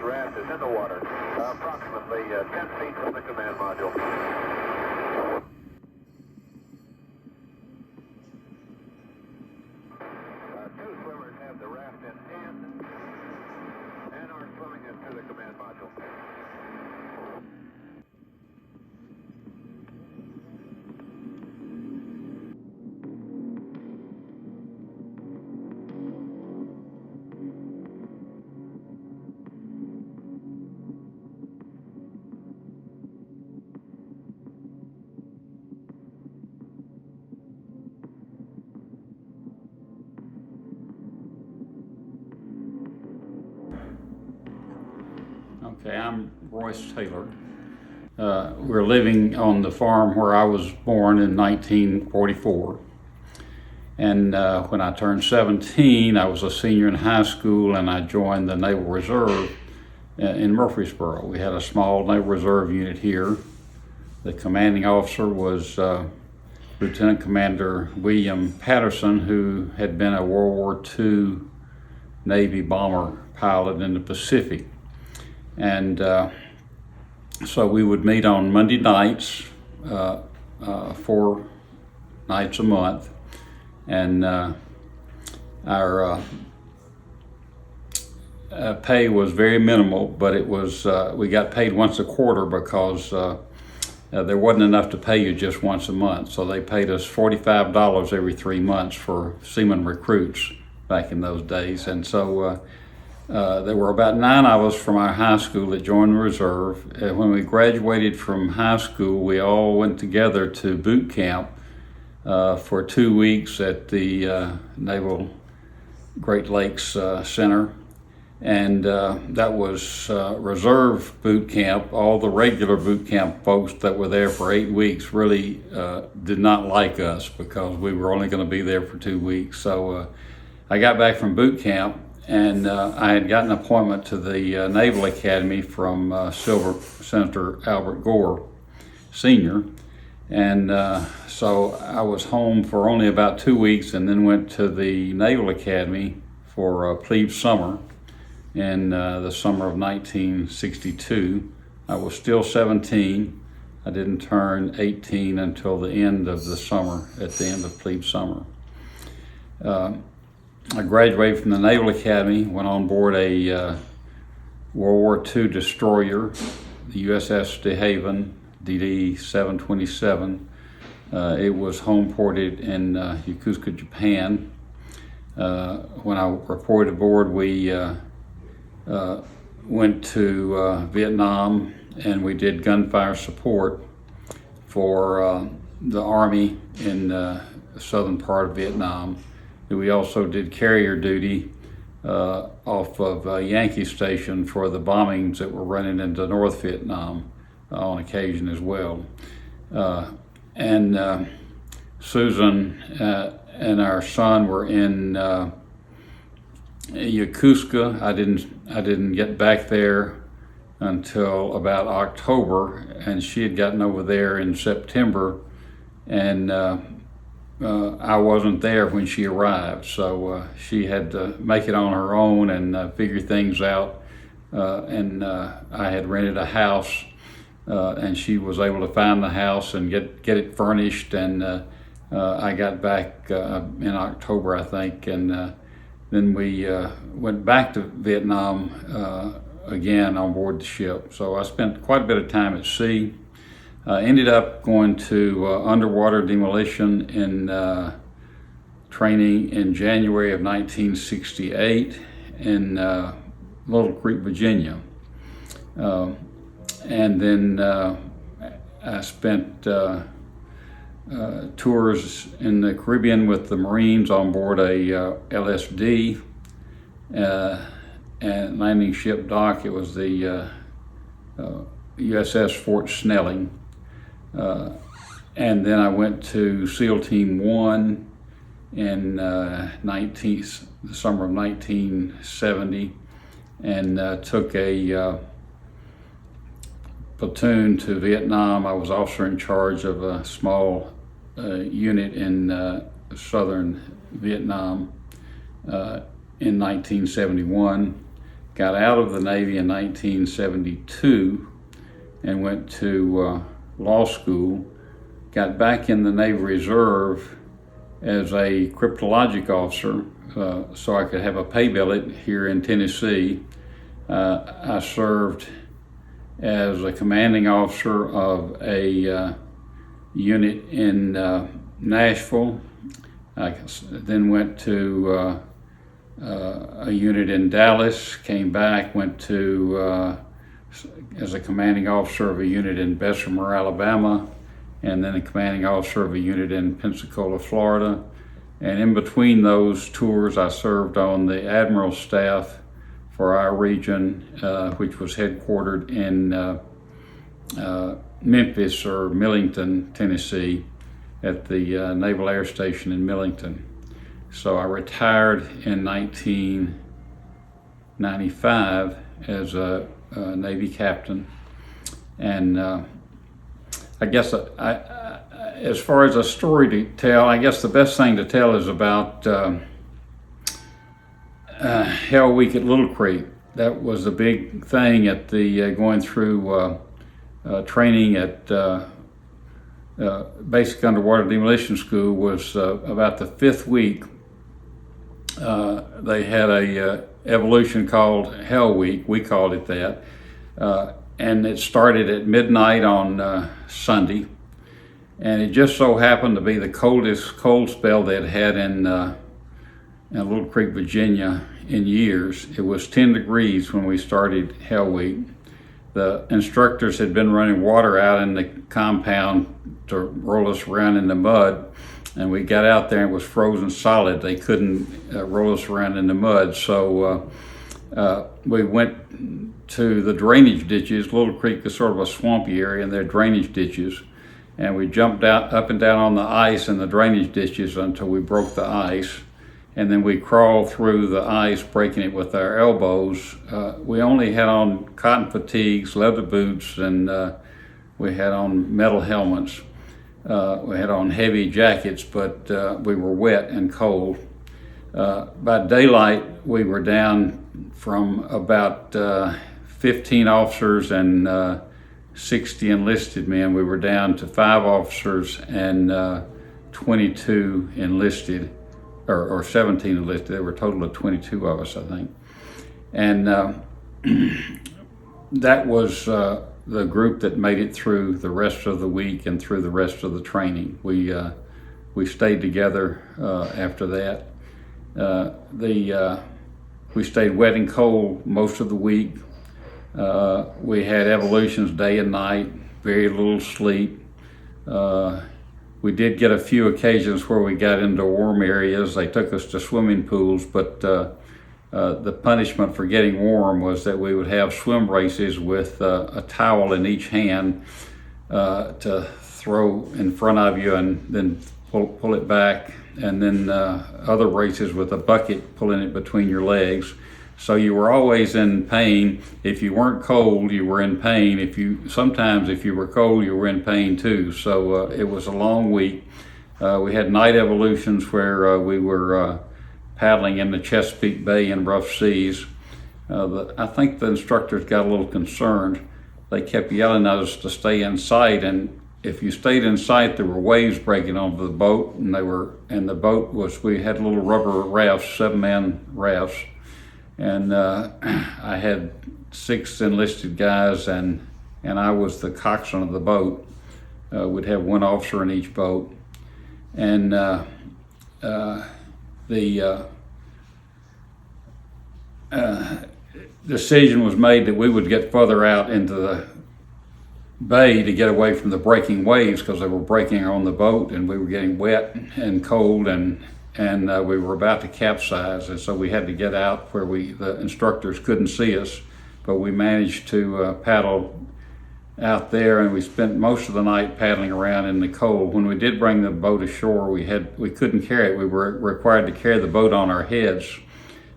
raft is in the water, approximately 10 feet from the command module. Two swimmers have the raft in hand and are swimming into the command module. Okay, I'm Royce Taylor. We're living on the farm where I was born in 1944. And when I turned 17, I was a senior in high school and I joined the Naval Reserve in Murfreesboro. We had a small Naval Reserve unit here. The commanding officer was Lieutenant Commander William Patterson, who had been a World War II Navy bomber pilot in the Pacific. And so we would meet on Monday nights, 4 nights a month, and our pay was very minimal, but it was we got paid once a quarter because there wasn't enough to pay you just once a month. So they paid us $45 every 3 months for seaman recruits back in those days. And so there were about 9 of us from our high school that joined the reserve. When we graduated from high school, we all went together to boot camp for 2 weeks at the Naval Great Lakes Center. And that was reserve boot camp. All the regular boot camp folks that were there for 8 weeks really did not like us because we were only going to be there for 2 weeks. So I got back from boot camp, and I had gotten an appointment to the Naval Academy from Senator Albert Gore, Sr. And so I was home for only about 2 weeks and then went to the Naval Academy for plebe summer in the summer of 1962. I was still 17. I didn't turn 18 until the end of the summer, at the end of plebe summer. I graduated from the Naval Academy, went on board a World War II destroyer, the USS De Haven, DD 727. It was home ported in Yokosuka, Japan. When I reported aboard, we went to Vietnam, and we did gunfire support for the Army in the southern part of Vietnam. We also did carrier duty off of Yankee Station for the bombings that were running into North Vietnam on occasion as well. And Susan and our son were in Yokosuka. I didn't get back there until about October, and she had gotten over there in September, and I wasn't there when she arrived, so she had to make it on her own and figure things out. And I had rented a house, and she was able to find the house and get it furnished. And I got back in October, I think, and then we went back to Vietnam again on board the ship. So I spent quite a bit of time at sea. Ended up going to underwater demolition in training in January of 1968 in Little Creek, Virginia. And then I spent tours in the Caribbean with the Marines on board a LSD and landing ship dock. It was the USS Fort Snelling. And then I went to SEAL Team 1 in the summer of 1970, and took a platoon to Vietnam. I was officer in charge of a small unit in southern Vietnam in 1971. got out of the Navy in 1972 and went to law school, got back in the Navy Reserve as a cryptologic officer so I could have a pay billet here in Tennessee. I served as a commanding officer of a unit in Nashville. I then went to a unit in Dallas, came back, went to as a commanding officer of a unit in Bessemer, Alabama, and then a commanding officer of a unit in Pensacola, Florida. And in between those tours, I served on the admiral staff for our region, which was headquartered in Memphis or Millington, Tennessee, at the Naval Air Station in Millington. So I retired in 1995 as a Navy captain. And I guess as far as a story to tell, I guess the best thing to tell is about Hell Week at Little Creek. That was a big thing at the going through training at Basic Underwater Demolition School was about the 5th week. They had a evolution called Hell Week. We called it that. And it started at midnight on Sunday. And it just so happened to be the coldest cold spell they'd had in Little Creek, Virginia in years. It was 10 degrees when we started Hell Week. The instructors had been running water out in the compound to roll us around in the mud, and we got out there and it was frozen solid. They couldn't roll us around in the mud, so we went to the drainage ditches. Little Creek is sort of a swampy area, and there are drainage ditches, and we jumped out up and down on the ice in the drainage ditches until we broke the ice. And then we crawled through the ice, breaking it with our elbows. We only had on cotton fatigues, leather boots, and we had on metal helmets. We had on heavy jackets, but we were wet and cold. By daylight, we were down from about 15 officers and 60 enlisted men. We were down to 5 officers and 22 enlisted. Or 17 enlisted. There were a total of 22 of us, I think. And that was the group that made it through the rest of the week and through the rest of the training. We stayed together after that. We stayed wet and cold most of the week. We had evolutions day and night, very little sleep. We did get a few occasions where we got into warm areas. They took us to swimming pools, but the punishment for getting warm was that we would have swim races with a towel in each hand to throw in front of you and then pull it back, and then other races with a bucket pulling it between your legs. So you were always in pain. If you weren't cold, you were in pain. Sometimes if you were cold, you were in pain too. So it was a long week. We had night evolutions where we were paddling in the Chesapeake Bay in rough seas. I think the instructors got a little concerned. They kept yelling at us to stay in sight, and if you stayed in sight, there were waves breaking onto the boat, and the boat we had little rubber rafts, 7-man rafts. And I had 6 enlisted guys, and I was the coxswain of the boat. We'd have 1 officer in each boat. And the decision was made that we would get further out into the bay to get away from the breaking waves, because they were breaking on the boat, and we were getting wet and cold, and we were about to capsize, and so we had to get out where the instructors couldn't see us, but we managed to paddle out there, and we spent most of the night paddling around in the cold. When we did bring the boat ashore, we couldn't carry it. We were required to carry the boat on our heads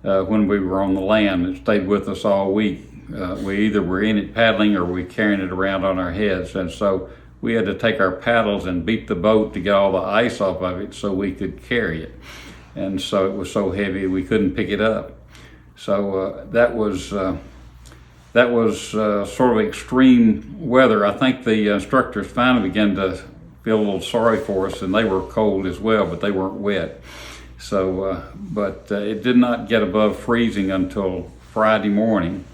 when we were on the land. It stayed with us all week. We either were in it paddling or we carrying it around on our heads, and so we had to take our paddles and beat the boat to get all the ice off of it so we could carry it. And so it was so heavy we couldn't pick it up. So that was sort of extreme weather. I think the instructors finally began to feel a little sorry for us, and they were cold as well, but they weren't wet. So, but it did not get above freezing until Friday morning.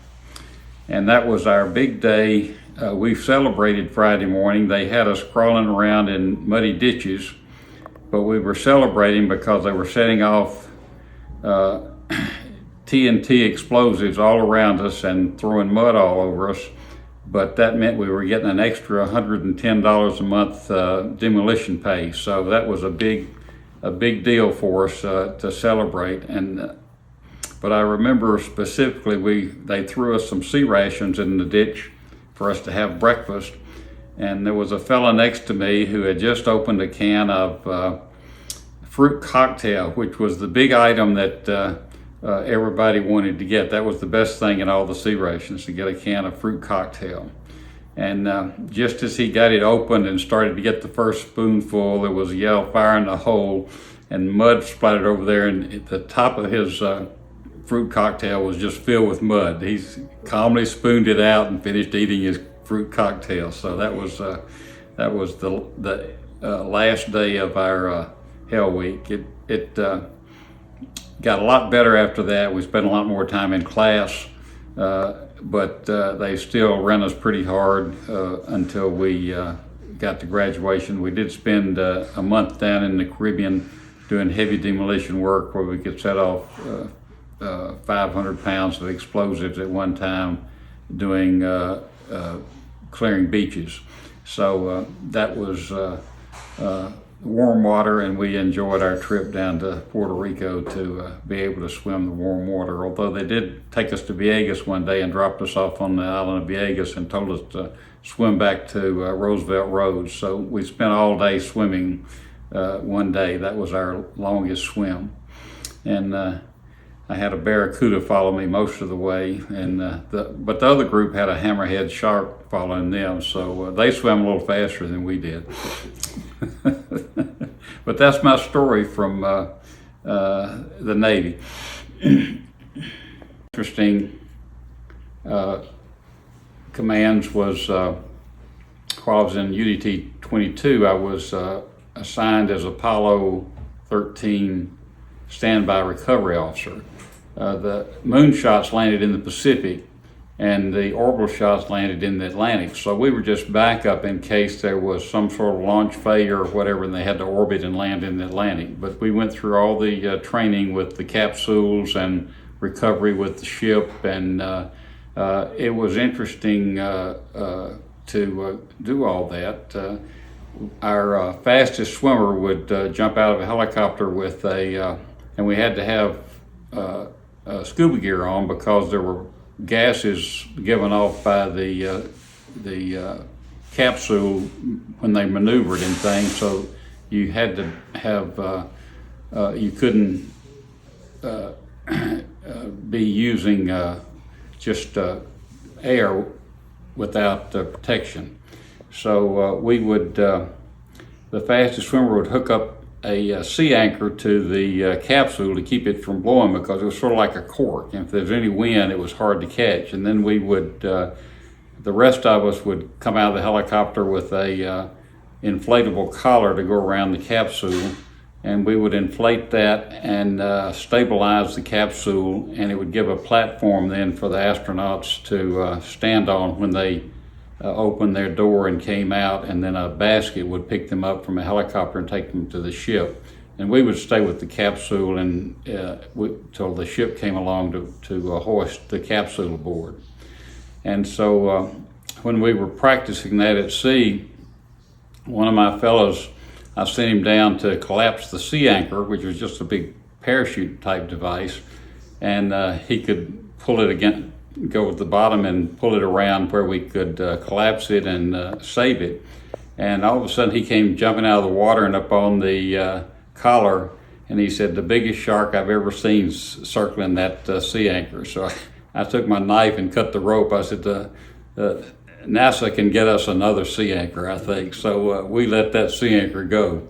And that was our big day. We celebrated Friday morning. They had us crawling around in muddy ditches, but we were celebrating because they were setting off TNT explosives all around us and throwing mud all over us. But that meant we were getting an extra $110 a month demolition pay. So that was a big deal for us to celebrate. And but I remember specifically they threw us some sea rations in the ditch for us to have breakfast. And there was a fella next to me who had just opened a can of fruit cocktail, which was the big item that everybody wanted to get. That was the best thing in all the sea rations, to get a can of fruit cocktail. And just as he got it opened and started to get the first spoonful, there was a yell, "Fire in the hole," and mud splattered over there, and at the top of his fruit cocktail was just filled with mud. He calmly spooned it out and finished eating his fruit cocktail. So that was the last day of our Hell Week. It got a lot better after that. We spent a lot more time in class, but they still ran us pretty hard until we got to graduation. We did spend a month down in the Caribbean doing heavy demolition work, where we could set off 500 pounds of explosives at one time, doing clearing beaches. So that was warm water, and we enjoyed our trip down to Puerto Rico to be able to swim the warm water. Although they did take us to Vieques one day and dropped us off on the island of Vieques and told us to swim back to Roosevelt Road. So we spent all day swimming one day. That was our longest swim. And I had a barracuda follow me most of the way, and but the other group had a hammerhead shark following them, so they swam a little faster than we did. But that's my story from the Navy. Interesting commands was while I was in UDT 22, I was assigned as Apollo 13 standby recovery officer. The moon shots landed in the Pacific, and the orbital shots landed in the Atlantic. So we were just backup in case there was some sort of launch failure or whatever, and they had to orbit and land in the Atlantic. But we went through all the training with the capsules and recovery with the ship, and it was interesting to do all that. Our fastest swimmer would jump out of a helicopter with and we had to have scuba gear on because there were gases given off by the capsule when they maneuvered and things. So you had to have you couldn't be using just air without protection. So we would the fastest swimmer would hook up a sea anchor to the capsule to keep it from blowing, because it was sort of like a cork. And if there's any wind, it was hard to catch. And then we would, the rest of us would come out of the helicopter with a inflatable collar to go around the capsule, and we would inflate that and stabilize the capsule, and it would give a platform then for the astronauts to stand on when they opened their door and came out, and then a basket would pick them up from a helicopter and take them to the ship. And we would stay with the capsule and till the ship came along to hoist the capsule aboard. And so when we were practicing that at sea, one of my fellows, I sent him down to collapse the sea anchor, which was just a big parachute type device, and he could pull it again, go at the bottom and pull it around where we could collapse it and save it. And all of a sudden he came jumping out of the water and up on the collar, and he said, "The biggest shark I've ever seen circling that sea anchor." So I took my knife and cut the rope. I said, NASA can get us another sea anchor, I think. So we let that sea anchor go.